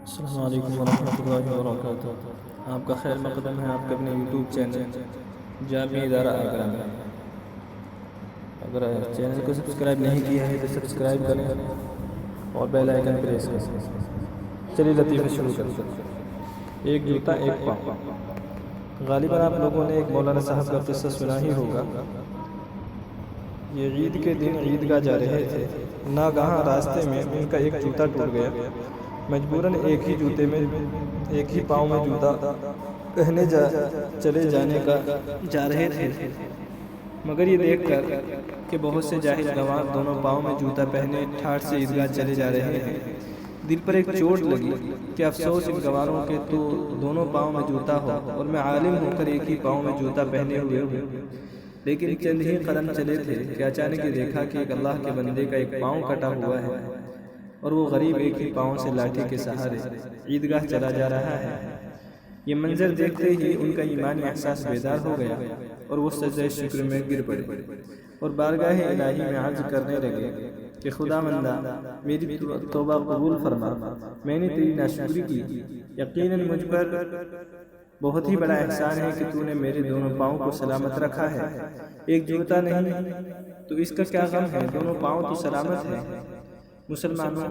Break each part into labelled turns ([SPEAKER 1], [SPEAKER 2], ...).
[SPEAKER 1] السلام علیکم ورحمۃ اللہ وبرکاتہ۔ آپ کا خیر مقدم ہے آپ کے اپنے یوٹیوب چینل جامعہ ادارہ آگرہ میں۔ اگر چینل کو سبسکرائب نہیں کیا ہے تو سبسکرائب کریں اور بیل آئیکن پریس کریں۔ چلیے لطیفہ شروع کرتے ہیں۔ ایک جوتا ایک پاؤں۔ غالباً آپ لوگوں نے ایک مولانا صاحب کا قصہ سنا ہی ہوگا۔ یہ عید کے دن عیدگاہ جا رہے تھے، ناگہاں راستے میں ان کا ایک جوتا ٹوٹ گیا۔ مجبوراً ایک ہی جوتے میں ایک ہی پاؤں میں جوتا پہنے چلے جا رہے تھے، مگر یہ دیکھ کر کہ بہت سے جاہل گنوار دونوں پاؤں میں جوتا پہنے ٹھاٹھ سے عیدگاہ چلے جا رہے ہیں، دل پر ایک چوٹ لگی کہ افسوس ان گنواروں کے تو دونوں پاؤں میں جوتا ہو اور میں عالم ہو کر ایک ہی پاؤں میں جوتا پہنے ہوئے ہوں۔ لیکن چند ہی قدم چلے تھے کہ اچانک یہ دیکھا کہ ایک اللہ کے بندے کا ایک پاؤں کٹا ہوا ہے اور وہ غریب ایک ہی پاؤں سے لاٹھی کے سہارے عیدگاہ چلا جا رہا ہے۔ یہ منظر دیکھتے ہی ان کا ایمانی احساس بیدار ہو گیا اور وہ سجدہ شکر میں گر پڑے اور بارگاہ الہی میں عرض کرنے لگے کہ خداوندہ میری توبہ قبول فرما، میں نے تیری ناشکری کی۔ یقیناً مجھ پر بہت ہی بڑا احسان ہے کہ تو نے میرے دونوں پاؤں کو سلامت رکھا ہے۔ ایک جوتا نہیں تو اس کا کیا غم ہے، دونوں پاؤں تو سلامت ہے۔ مسلمانوں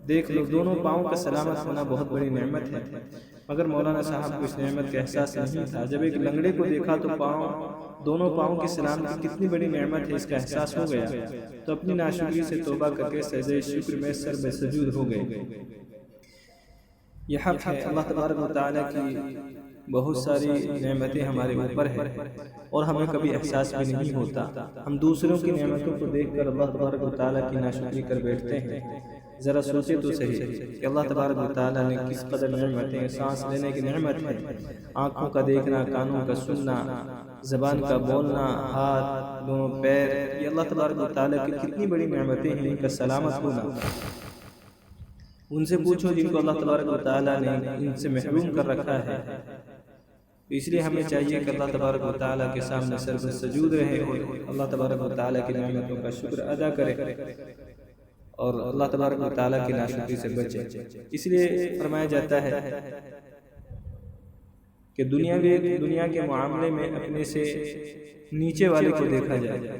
[SPEAKER 1] دیکھ لو، دونوں پاؤں کا سلامت ہونا بہت بڑی نعمت ہے، مگر مولانا صاحب کو اس نعمت کا احساس نہیں تھا۔ جب ایک لنگڑے کو دیکھا تو دونوں پاؤں کی سلامتی کتنی بڑی نعمت ہے اس کا احساس ہو گیا، تو اپنی ناشکری سے توبہ کر کے سجدہ شکر میں سر بے سجود ہو گئے۔ یہ حق ہے، اللہ تبارک و تعالیٰ کی بہت ساری نعمتیں ہمارے اوپر ہیں اور ہمیں کبھی احساس بھی نہیں ہوتا۔ ہم دوسروں کی نعمتوں کو دیکھ کر اللہ تبارک و تعالیٰ کی ناشکری کر بیٹھتے ہیں۔ ذرا سوچے تو صحیح کہ اللہ تبارک و تعالیٰ نے کس قدر نعمتیں، سانس لینے کی نعمت ہے، آنکھوں کا دیکھنا، کانوں کا سننا، زبان کا بولنا، ہاتھ، دونوں پیر، یہ اللہ تبارک و تعالیٰ کی کتنی بڑی نعمتیں ہیں، ان کا سلامت ہونا۔ ان سے پوچھو جن کو اللہ تبارک و تعالیٰ نے ان سے محروم کر رکھا ہے۔ اس لیے ہمیں چاہیے کہ اللہ تبارک و تعالیٰ کے سامنے سر بے سجود رہے اور اللہ تبارک و تعالیٰ کی نعمتوں کا شکر ادا کرے اور اللہ تبارک و تعالیٰ کی ناشکری سے بچے۔ اس لیے فرمایا جاتا ہے کہ دنیا کے معاملے میں اپنے سے نیچے والے کو دیکھا جائے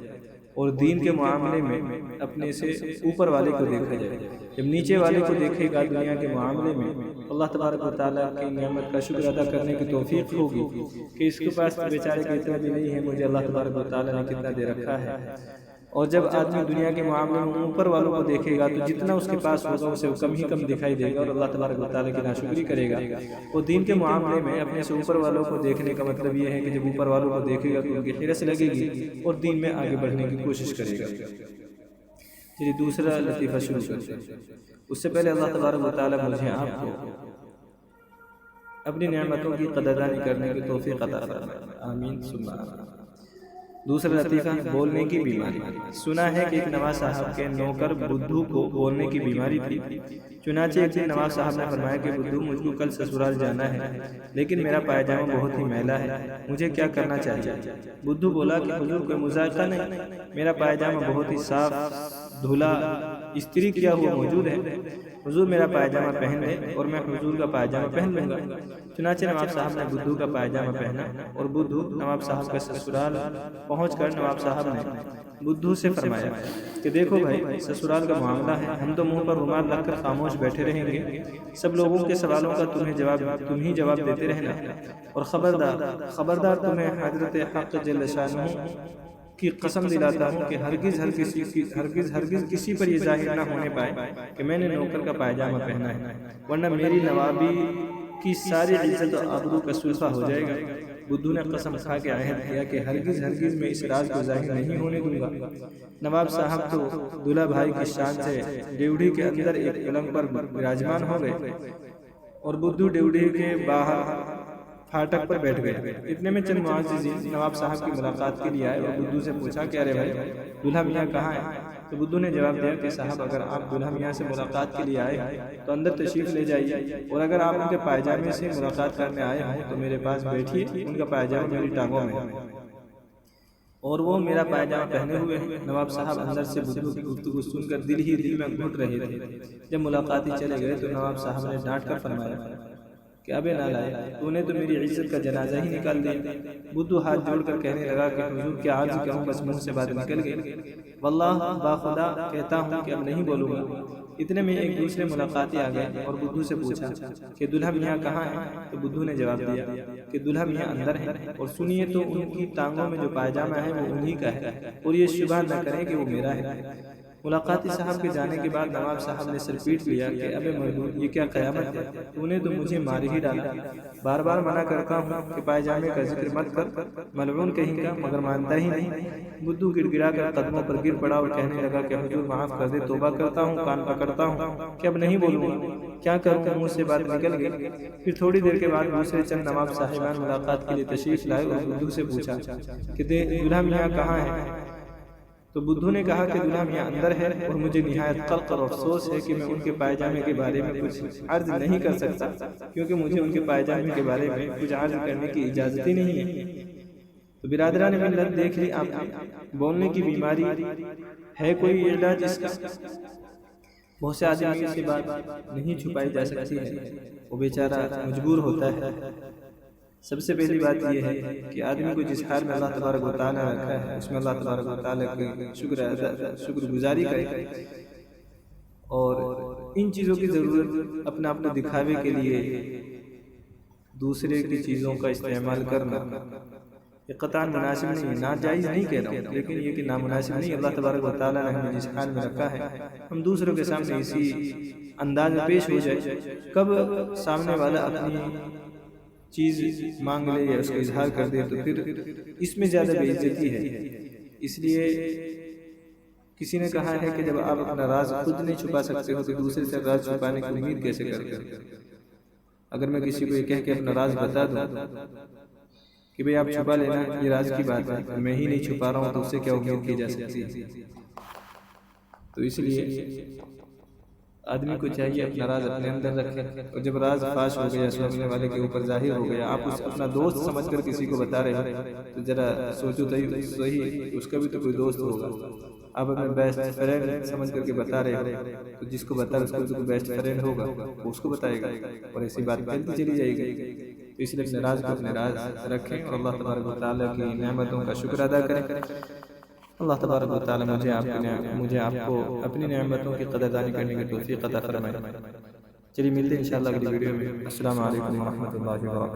[SPEAKER 1] اور دین کے معاملے میں اپنے سے اوپر والے کو دیکھا جائے۔ جب نیچے والے کو دیکھے گا دنیا کے معاملے میں، اللہ تبارک و تعالیٰ کی نعمت کا شکر ادا کرنے کی توفیق ہوگی کہ اس کے پاس بیچارے کو اتنا بھی نہیں ہے، مجھے اللہ تبارک و تعالیٰ نے کتنا دے رکھا ہے۔ اور جب آدمی دنیا کے معاملے میں اوپر والوں کو دیکھے گا تو جتنا اس کے پاس ہوگا اسے کم ہی کم دکھائی دے گا اور اللہ تبارک و تعالیٰ کی ناشکری کرے گا۔ اور دین کے معاملے میں اپنے سے اوپر والوں کو دیکھنے کا مطلب یہ ہے کہ جب اوپر والوں کو دیکھے گا تو ان کی حرص لگے گی اور دین میں آگے بڑھنے کی کوشش کرے گا۔ چلیے دوسرا لطیفہ شروع کرتے ہیں۔ اس سے پہلے اللہ تبارک و تعالیٰ مجھے آپ کو اپنی نعمتوں کی قدردانی کرنے کی توفیق عطا فرمائے، آمین ثم آمین۔ دوسرا لطیفہ، بولنے کی بیماری۔ سنا ہے کہ ایک نواز صاحب کے نوکر بدھو کو بولنے کی بیماری تھی۔ چنانچہ ایک دن نواز صاحب نے فرمایا کہ بدھو مجھ کو کل سسرال جانا ہے، لیکن میرا پائجامہ بہت ہی میلا ہے، مجھے کیا کرنا چاہیے؟ بدھو بولا کہ حضور کوئی مذائقہ نہیں، میرا پائجامہ بہت ہی صاف دھلا استری کیا ہوا موجود ہے، حضور میرا پائجامہ پہن لیں اور میں حضور کا پائجامہ پہن لوں گا۔ چنانچہ نواب صاحب نے بدھو کا پائجامہ پہنا اور بدھو نواب صاحب کا سسرال پہنچ کر نواب صاحب نے بدھو سے فرمایا کہ دیکھو بھائی، سسرال کا معاملہ ہے، ہم تو منہ پر رومال رکھ کر خاموش بیٹھے رہیں گے، سب لوگوں کے سوالوں کا تم ہی جواب دیتے رہنا، اور خبردار تمہیں حضرت حق جل شانہ کی قسم دلاتا ہوں کہ ہرگز کسی پر یہ ظاہر نہ ہونے پائے کہ میں نے نوکر کا پائجامہ پہنا ہے، ورنہ میری نوابی کی ساری عزت و آبرو کا سلفہ ہو جائے گا۔ بدھو نے قسم کھا کے عہد کیا کہ ہرگز میں اس راز کو ظاہر نہیں ہونے دوں گا۔ نواب صاحب تو دلہا بھائی کی شان سے ڈیوڑی کے اندر ایک پلنگ پر وراجمان ہو گئے اور بدھو ڈیوڑی کے باہر پھاٹک پر بیٹھ گئے۔ اتنے میں چند معززین نواب صاحب کی ملاقات کے لیے آئے اور بدھو سے پوچھا کہ ارے بھائی، دلہا میاں کہاں ہے؟ تو بدھو نے جواب دیا کہ صاحب اگر آپ دلہا میاں سے ملاقات کے لیے آئے ہیں تو اندر تشریف لے جائیے، اور اگر آپ ان کے پائجامے سے ملاقات کرنے آئے ہوں تو میرے پاس بیٹھیے، ان کا پائجامہ میری ٹانگوں میں ہے۔ اور وہ میرا پائجامہ پہنے ہوئے ہیں۔ نواب صاحب اندر سے بدھو کی گفتگو سن کر دل ہی دل میں گھٹ رہے تھے۔ جب ملاقاتی چلے گئے تو نواب صاحب نے ڈانٹ کر فرمایا کہ ابے نالائق، تو نے تو میری عزت کا جنازہ ہی نکال دیا۔ بدھو ہاتھ جوڑ کر کہنے لگا کہ حضور کیا عرض کروں، بس منہ سے بات نکل گئی۔ واللہ باخدا کہتا ہوں کہ اب نہیں بولوں گا۔ اتنے میں ایک دوسرے ملاقاتی آ گئے اور بدھو سے پوچھا کہ دلہا میاں کہاں ہیں؟ تو بدھو نے جواب دیا کہ دلہا میاں اندر ہیں، اور سنیے تو ان کی ٹانگوں میں جو پائجامہ ہے وہ انہی کا ہے، اور یہ شبہ نہ کریں کہ وہ میرا ہے۔ ملاقاتی صاحب کے جانے کے بعد نواب صاحب نے سر پیٹ لیا کہ ابے مردود، یہ کیا قیامت ہے، تو نے تو مجھے مار ہی ڈالا۔ بار بار منع کرتا ہوں کہ پائجامے کا ذکر مت کر، ملعون کہیں کا، مگر مانتا ہی نہیں۔ بدھو گڑ گڑا کر قدموں پر گر پڑا اور کہنے لگا کہ حضور معاف کر دے، توبہ کرتا ہوں، کان پکڑتا ہوں کہ اب نہیں بولوں گا، کیا کروں، منہ سے بات نکل گئی۔ پھر تھوڑی دیر کے بعد دوسرے چند نواب صاحبان ملاقات کے لیے تشریف لائے اور بدھو سے پوچھا کہ دلہا میاں کہاں ہے؟ تو بدھو نے کہا کہ دلہا میاں اندر ہے، اور مجھے نہایت قلق اور افسوس ہے کہ میں ان کے پائجامے کے بارے میں کچھ عرض نہیں کر سکتا، کیونکہ مجھے ان کے پائجامے کے بارے میں کچھ عرض کرنے کی اجازت ہی نہیں ہے۔ تو برادران ملت دیکھ لی آپ نے، بولنے کی بیماری ہے کوئی علاج اس کا؟ بہت سے آدمی سے بات نہیں چھپائی جا سکتی ہے، وہ بیچارہ مجبور ہوتا ہے۔ سب سے پہلی بات یہ ہے کہ آدمی کو جس حال میں اللہ تبارک و تعالیٰ نے رکھا ہے اس میں اللہ تبارک و تعالیٰ کی شکر گزاری کرے، اور ان چیزوں کی ضرورت اپنے دکھاوے کے لیے دوسرے کی چیزوں کا استعمال کرنا یہ قطعاً مناسب نہیں ہے، ناجائز نہیں کہہ رہا ہوں، لیکن یہ کہ نامناسب نہیں۔ اللہ تبارک و تعالیٰ نے ہمیں جس حال میں رکھا ہے ہم دوسروں کے سامنے اسی انداز میں پیش ہو جائے، کب سامنے والا اپنی چیز مانگ لے یا اس کا اظہار کر دے تو پھر اس میں زیادہ بے عزتی ہے۔ اس لیے کسی نے کہا ہے کہ جب آپ اپنا راز خود نہیں چھپا سکتے ہو تو دوسرے سے راز چھپانے کی امید کیسے کرتے ہو؟ اگر میں کسی کو یہ کہہ کے اپنا راز بتا دوں کہ بھئی آپ چھپا لینا، یہ راز کی بات ہے، میں ہی نہیں چھپا رہا ہوں، تو اس سے کیا امید کی جا سکتی ہے؟ تو اس لیے آدمی کو چاہیے اپنا راز اپنے اندر رکھے، اور جب راز فاش ہو گیا، سامنے والے کے اوپر ظاہر ہو گیا، آپ اپنا دوست سمجھ کر کسی کو بتا رہے ہیں تو ذرا سوچو صحیح، اس کا بھی تو کوئی دوست ہوگا۔ آپ اپنے بیسٹ فرینڈ سمجھ کر کے بتا رہے ہیں تو جس کو بتا رہے اس کو تو بیسٹ فرینڈ ہوگا، وہ اس کو بتائے گا، اور ایسی بات پھیلتی چلی جائے گی۔ تو اس لیے اپنے راز کو اپنے راز رکھیں اور اللہ تبارک و تعالیٰ کی نعمتوں کا شکر ادا کریں۔ اللہ تبارک و تعالیٰ مجھے آپ کو اپنی نعمتوں کی قدردانی کرنے کی توفیق عطا فرمائے۔ چلیے ملتے ہیں انشاءاللہ اگلی ویڈیو میں۔ السلام علیکم ورحمۃ اللہ وبرکاتہ۔